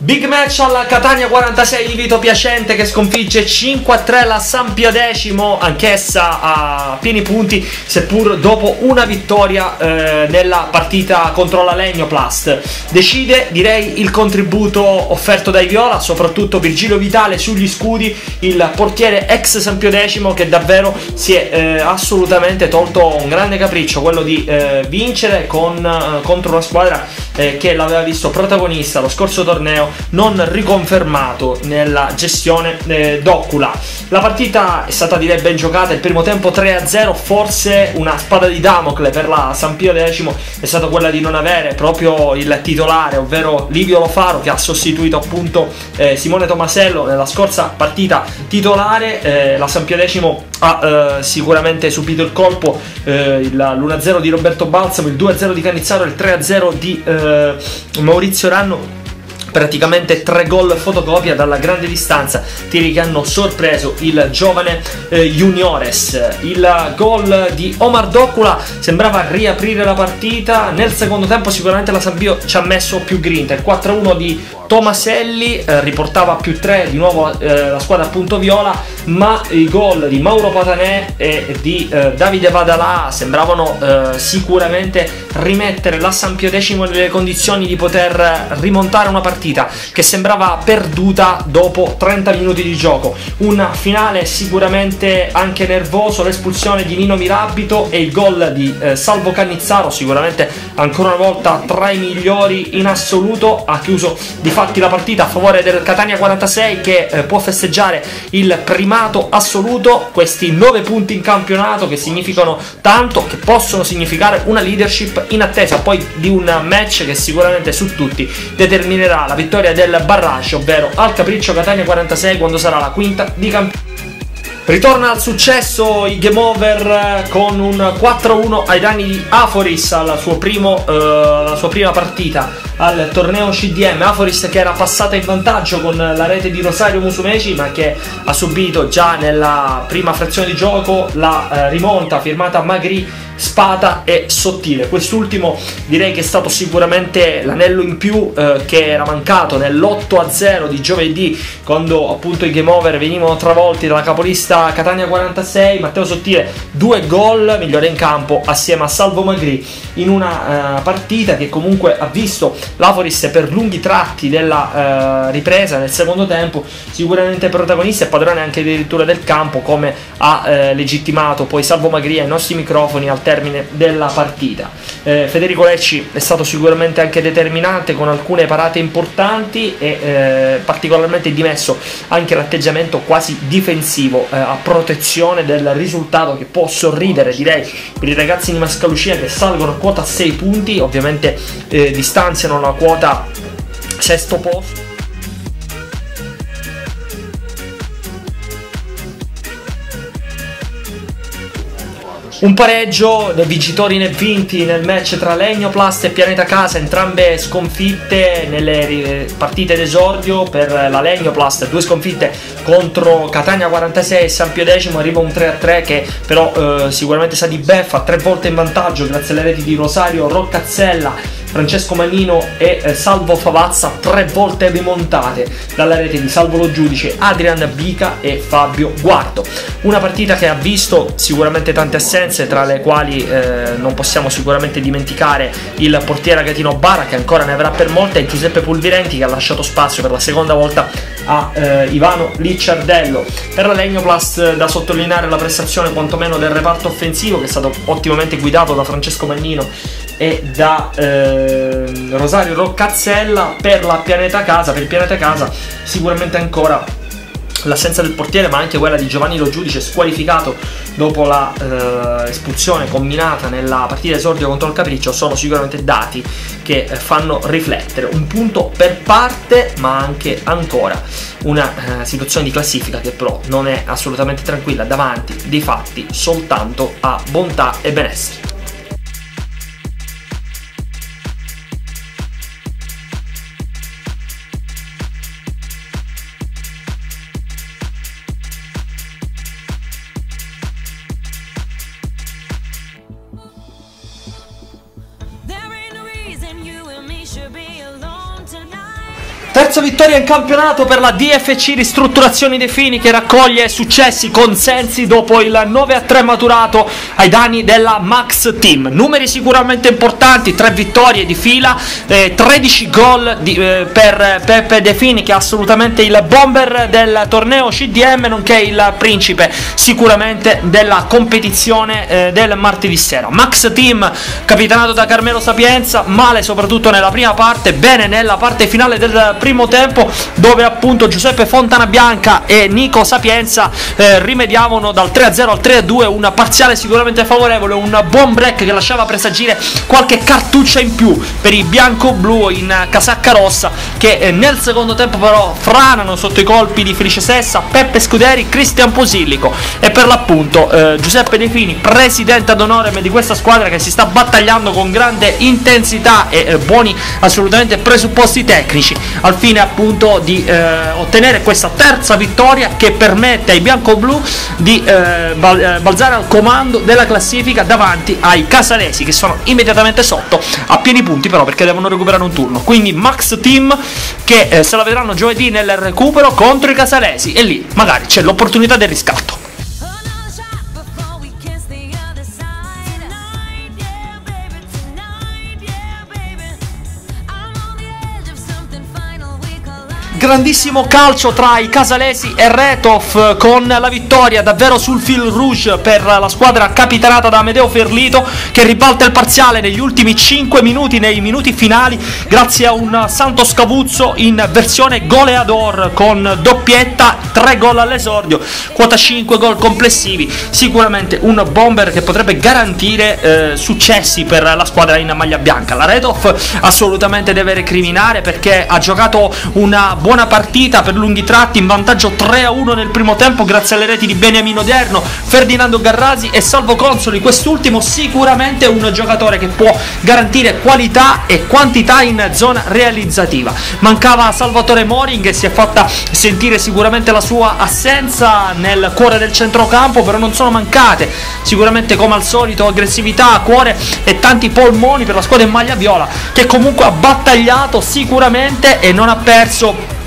Big match alla Catania 46 di Vito Piacente che sconfigge 5-3 la Sampdoria, anch'essa a pieni punti, seppur dopo una vittoria nella partita contro la Legnoplast. Decide, direi, il contributo offerto dai viola, soprattutto Virgilio Vitale sugli scudi, il portiere ex Sampdoria che davvero si è assolutamente tolto un grande capriccio, quello di vincere contro una squadra che l'aveva visto protagonista lo scorso torneo, non riconfermato nella gestione d'Occula. La partita è stata, direi, ben giocata. Il primo tempo 3-0, forse una spada di Damocle per la Sampdoria è stata quella di non avere proprio il titolare, ovvero Livio Lofaro, che ha sostituito appunto Simone Tomasello nella scorsa partita titolare. La Sampdoria ha sicuramente subito il colpo, l'1-0 di Roberto Balsamo, il 2-0 di Canizzaro e il 3-0 di Maurizio Ranno. Praticamente 3 gol fotocopia dalla grande distanza, tiri che hanno sorpreso il giovane Juniores. Il gol di Omar D'Occula sembrava riaprire la partita. Nel secondo tempo sicuramente la Sampdoria ci ha messo più grinta. Il 4-1 di Tomaselli riportava più 3 di nuovo la squadra appunto viola, ma i gol di Mauro Patanè e di Davide Vadalà sembravano sicuramente rimettere la Sampdoria nelle condizioni di poter rimontare una partita che sembrava perduta dopo 30 minuti di gioco. Un finale sicuramente anche nervoso, l'espulsione di Nino Mirabito e il gol di Salvo Cannizzaro, sicuramente ancora una volta tra i migliori in assoluto. Ha chiuso di fatti la partita a favore del Catania 46 che può festeggiare il primato assoluto, questi 9 punti in campionato che significano tanto, che possono significare una leadership in attesa poi di un match che sicuramente su tutti determinerà la vittoria del barrage, ovvero al Capriccio Catania 46 quando sarà la quinta di campionato. Ritorna al successo il Game Over con un 4-1 ai danni di Aforis la sua prima partita al torneo CDM. Aforis che era passata in vantaggio con la rete di Rosario Musumeci, ma che ha subito già nella prima frazione di gioco la rimonta firmata Magri, Spata e Sottile. Quest'ultimo direi che è stato sicuramente l'anello in più che era mancato nell'8-0 di giovedì, quando appunto i Game Over venivano travolti dalla capolista Catania 46. Matteo Sottile 2 gol, migliore in campo assieme a Salvo Magri, in una partita che comunque ha visto l'Aforis per lunghi tratti della ripresa nel secondo tempo sicuramente protagonista e padrone anche addirittura del campo, come ha legittimato poi Salvo Magri ai nostri microfoni al termine della partita. Federico Lecci è stato sicuramente anche determinante con alcune parate importanti e particolarmente dimesso anche l'atteggiamento quasi difensivo a protezione del risultato, che può sorridere, direi, per i ragazzi di Mascalucia che salgono a quota 6 punti, ovviamente distanziano la quota sesto posto. Un pareggio dei vincitori né vinti nel match tra Legnoplast e Pianeta Casa, entrambe sconfitte nelle partite d'esordio per la Legnoplast, 2 sconfitte contro Catania 46 e Sampdoria. Arriva un 3-3 che però sicuramente sa di beffa, 3 volte in vantaggio grazie alle reti di Rosario Roccazzella, Francesco Mannino e Salvo Favazza, 3 volte rimontate dalla rete di Salvo Lo Giudice, Adrian Bica e Fabio Guardo. Una partita che ha visto sicuramente tante assenze, tra le quali non possiamo sicuramente dimenticare il portiere Agatino Bara, che ancora ne avrà per molte, e Giuseppe Pulvirenti, che ha lasciato spazio per la seconda volta a Ivano Licciardello. Per la Legnoplast da sottolineare la prestazione quantomeno del reparto offensivo, che è stato ottimamente guidato da Francesco Mannino e da Rosario Roccazzella. Per il Pianeta Casa sicuramente ancora l'assenza del portiere, ma anche quella di Giovanni Lo Giudice, squalificato dopo la espulsione combinata nella partita esordio contro il Capriccio, sono sicuramente dati che fanno riflettere. Un punto per parte, ma anche ancora una situazione di classifica che però non è assolutamente tranquilla, davanti di fatti soltanto a bontà e benessere. Terza vittoria in campionato per la DFC Ristrutturazioni De Fini, che raccoglie successi, consensi dopo il 9-3 maturato ai danni della Max Team. Numeri sicuramente importanti, 3 vittorie di fila, 13 gol per Peppe De Fini, che è assolutamente il bomber del torneo CDM, nonché il principe sicuramente della competizione del martedì sera. Max Team capitanato da Carmelo Sapienza, male soprattutto nella prima parte, bene nella parte finale del primo tempo, dove appunto Giuseppe Fontanabianca e Nico Sapienza rimediavano dal 3-0 al 3-2, un parziale sicuramente favorevole, un buon break che lasciava presagire qualche cartuccia in più per i bianco-blu in casacca rossa, che nel secondo tempo però franano sotto i colpi di Felice Sessa, Peppe Scuderi, Cristian Posillico e per l'appunto Giuseppe De Fini, presidente ad honorem di questa squadra che si sta battagliando con grande intensità e buoni assolutamente presupposti tecnici al fine appunto di ottenere questa terza vittoria che permette ai bianco-blu di balzare al comando della classifica davanti ai casalesi, che sono immediatamente sotto a pieni punti però perché devono recuperare un turno. Quindi Max Team che se la vedranno giovedì nel recupero contro i casalesi, e lì magari c'è l'opportunità del riscatto. Grandissimo calcio tra i casalesi e Retov, con la vittoria davvero sul fil rouge per la squadra capitanata da Amedeo Ferlito, che ribalta il parziale negli ultimi 5 minuti, nei minuti finali, grazie a un Santos Cavuzzo in versione goleador con doppietta, 3 gol all'esordio, quota 5 gol complessivi. Sicuramente un bomber che potrebbe garantire successi per la squadra in maglia bianca. La Retov assolutamente deve recriminare perché ha giocato una buona partita per lunghi tratti, in vantaggio 3-1 nel primo tempo grazie alle reti di Beniamino Derno, Ferdinando Garrasi e Salvo Consoli. Quest'ultimo sicuramente un giocatore che può garantire qualità e quantità in zona realizzativa. Mancava Salvatore Mori, che si è fatta sentire sicuramente la sua assenza nel cuore del centrocampo, però non sono mancate sicuramente come al solito aggressività, cuore e tanti polmoni per la squadra in maglia viola, che comunque ha battagliato sicuramente e non ha perso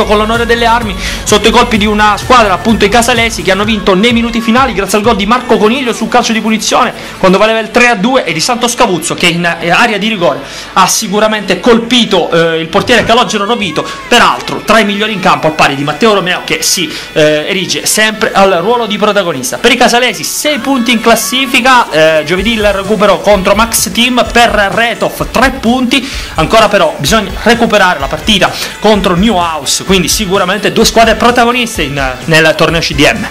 con l'onore delle armi sotto i colpi di una squadra, appunto i casalesi, che hanno vinto nei minuti finali grazie al gol di Marco Coniglio sul calcio di punizione quando valeva il 3-2, e di Santos Cavuzzo che in area di rigore ha sicuramente colpito il portiere Calogero Rovito, peraltro tra i migliori in campo al pari di Matteo Romeo, che si erige sempre al ruolo di protagonista. Per i casalesi 6 punti in classifica, giovedì il recupero contro Max Team, per Retov 3 punti, ancora però bisogna recuperare la partita contro New House, quindi sicuramente 2 squadre protagoniste nel torneo CDM.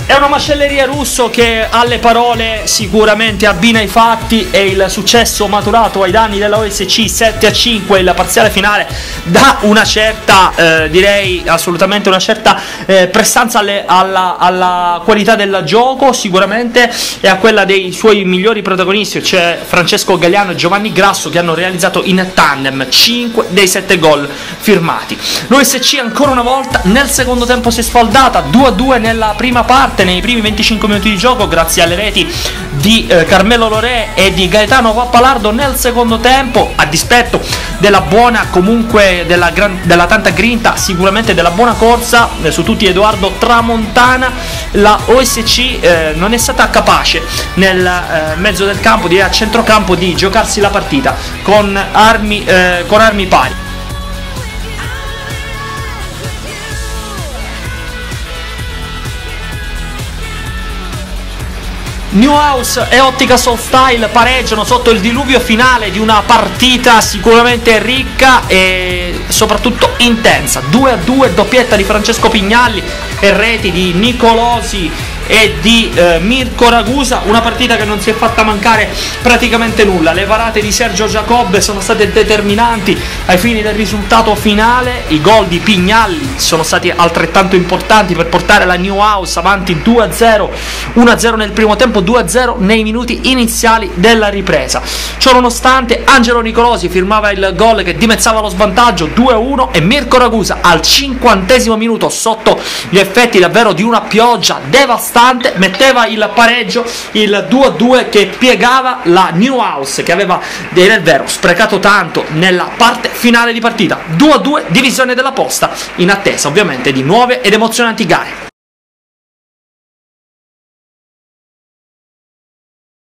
È una macelleria Russo che alle parole sicuramente abbina i fatti, e il successo maturato ai danni della OSC 7-5, il parziale finale, dà una certa, direi assolutamente una certa prestanza alla qualità del gioco sicuramente, e a quella dei suoi migliori protagonisti, cioè Francesco Gagliano e Giovanni Grasso, che hanno realizzato in tandem 5 dei 7 gol firmati. L'OSC ancora una volta nel secondo tempo si è sfaldata, 2-2 nella prima parte, nei primi 25 minuti di gioco, grazie alle reti di Carmelo Lorè e di Gaetano Pappalardo. Nel secondo tempo, a dispetto della buona, comunque della tanta grinta, sicuramente della buona corsa su tutti Edoardo Tramontana, la OSC non è stata capace nel mezzo del campo, a centrocampo, di giocarsi la partita con armi pari. New House e Ottica Soul Style pareggiano sotto il diluvio finale di una partita sicuramente ricca e soprattutto intensa. 2-2, doppietta di Francesco Pignalli e reti di Nicolosi e di Mirko Ragusa, una partita che non si è fatta mancare praticamente nulla. Le parate di Sergio Giacobbe sono state determinanti ai fini del risultato finale, i gol di Pignalli sono stati altrettanto importanti per portare la New House avanti 2-0, 1-0 nel primo tempo, 2-0 nei minuti iniziali della ripresa. Ciononostante Angelo Nicolosi firmava il gol che dimezzava lo svantaggio, 2-1, e Mirko Ragusa al 50° minuto, sotto gli effetti davvero di una pioggia devastante importante, metteva il pareggio, il 2-2 che piegava la Newhouse, che aveva, dire il vero, sprecato tanto nella parte finale di partita. 2-2, divisione della posta, in attesa ovviamente di nuove ed emozionanti gare.